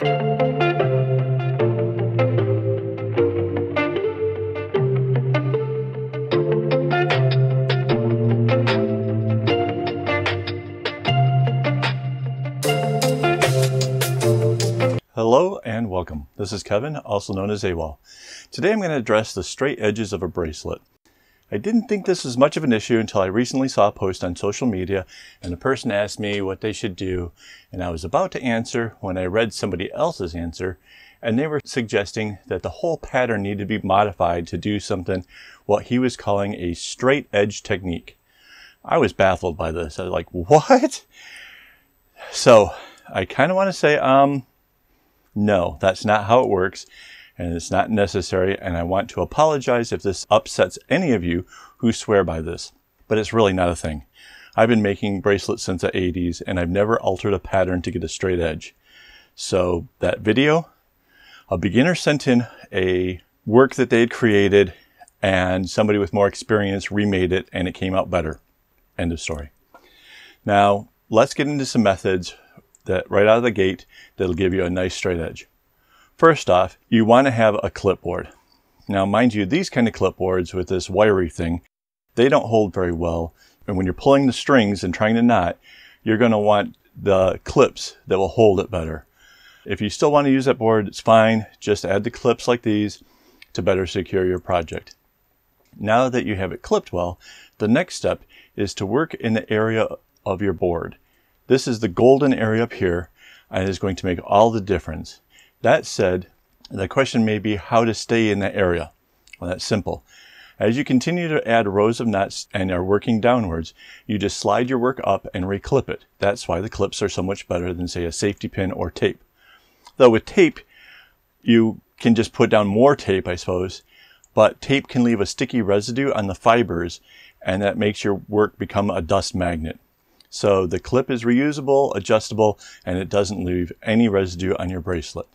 Hello and welcome. This is Kevin, also known as AKAAWOL. Today I'm going to address the straight edges of a bracelet. I didn't think this was much of an issue until I recently saw a post on social media and the person asked me what they should do, and I was about to answer when I read somebody else's answer, and they were suggesting that the whole pattern needed to be modified to do something what he was calling a straight edge technique. I was baffled by this. I was like, what? So I kind of want to say, no, that's not how it works, and it's not necessary, and I want to apologize if this upsets any of you who swear by this, but it's really not a thing. I've been making bracelets since the 80s, and I've never altered a pattern to get a straight edge. So that video, a beginner sent in a work that they had created, and somebody with more experience remade it, and it came out better. End of story. Now, let's get into some methods that right out of the gate that'll give you a nice straight edge. First off, you want to have a clipboard. Now mind you, these kind of clipboards with this wiry thing, they don't hold very well, and when you're pulling the strings and trying to knot, you're going to want the clips that will hold it better. If you still want to use that board, it's fine, just add the clips like these to better secure your project. Now that you have it clipped well, the next step is to work in the area of your board. This is the golden area up here, and it is going to make all the difference. That said, the question may be how to stay in that area. Well, that's simple. As you continue to add rows of knots and are working downwards, you just slide your work up and reclip it. That's why the clips are so much better than, say, a safety pin or tape. Though with tape, you can just put down more tape, I suppose, but tape can leave a sticky residue on the fibers, and that makes your work become a dust magnet. So the clip is reusable, adjustable, and it doesn't leave any residue on your bracelet.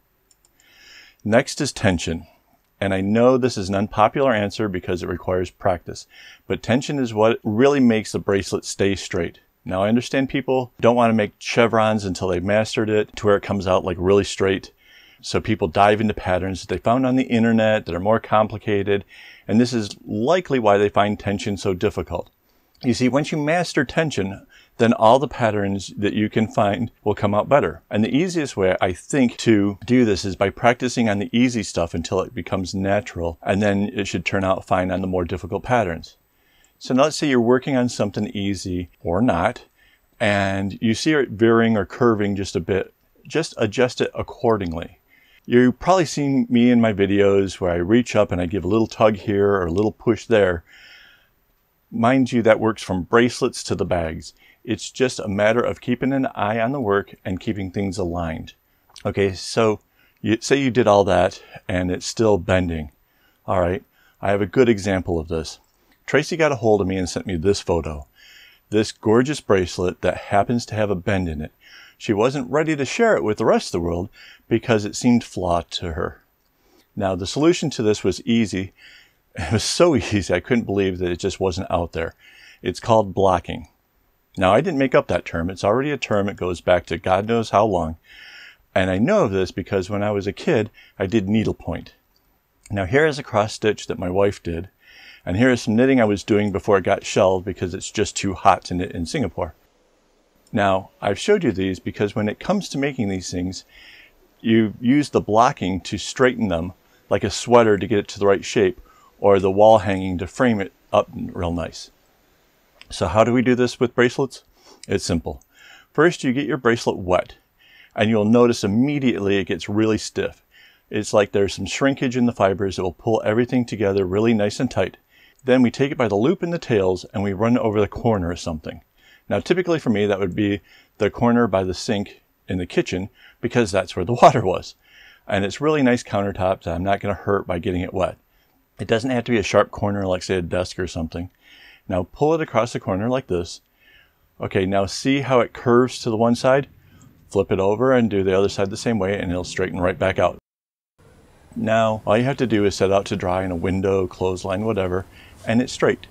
Next is tension. And I know this is an unpopular answer because it requires practice, but tension is what really makes the bracelet stay straight. Now I understand people don't want to make chevrons until they've mastered it to where it comes out like really straight. So people dive into patterns that they found on the internet that are more complicated, and this is likely why they find tension so difficult. You see, once you master tension, then all the patterns that you can find will come out better. And the easiest way, I think, to do this is by practicing on the easy stuff until it becomes natural, and then it should turn out fine on the more difficult patterns. So now let's say you're working on something easy, or not, and you see it veering or curving just a bit. Just adjust it accordingly. You've probably seen me in my videos where I reach up and I give a little tug here or a little push there. Mind you, that works from bracelets to the bags. It's just a matter of keeping an eye on the work and keeping things aligned. Okay, so say you did all that and it's still bending. All right, I have a good example of this. Tracy got a hold of me and sent me this photo. This gorgeous bracelet that happens to have a bend in it. She wasn't ready to share it with the rest of the world because it seemed flawed to her. Now, the solution to this was easy. It was so easy, I couldn't believe that it just wasn't out there. It's called blocking. Now, I didn't make up that term. It's already a term. It goes back to God knows how long. And I know of this because when I was a kid, I did needlepoint. Now, here is a cross stitch that my wife did. And here is some knitting I was doing before it got shelved because it's just too hot to knit in Singapore. Now, I've showed you these because when it comes to making these things, you use the blocking to straighten them like a sweater to get it to the right shape, or the wall hanging to frame it up real nice. So how do we do this with bracelets? It's simple. First, you get your bracelet wet, and you'll notice immediately it gets really stiff. It's like there's some shrinkage in the fibers that will pull everything together really nice and tight. Then we take it by the loop in the tails and we run it over the corner of something. Now, typically for me, that would be the corner by the sink in the kitchen because that's where the water was. And it's really nice countertops that I'm not going to hurt by getting it wet. It doesn't have to be a sharp corner like, say, a desk or something. Now pull it across the corner like this. Okay, now see how it curves to the one side? Flip it over and do the other side the same way and it'll straighten right back out. Now, all you have to do is set it out to dry in a window, clothesline, whatever, and it's straight.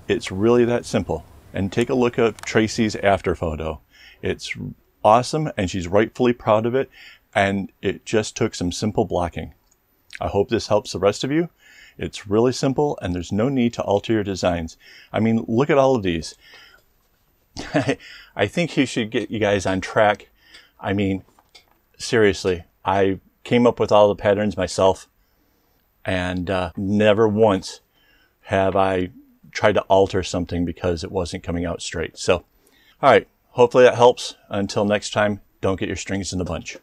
It's really that simple. And take a look at Tracy's after photo. It's awesome and she's rightfully proud of it. and it just took some simple blocking. I hope this helps the rest of you. It's really simple, and there's no need to alter your designs. I mean, look at all of these. I think you should get you guys on track. I mean, seriously, I came up with all the patterns myself, and never once have I tried to alter something because it wasn't coming out straight. So, all right, hopefully that helps. Until next time, don't get your strings in the bunch.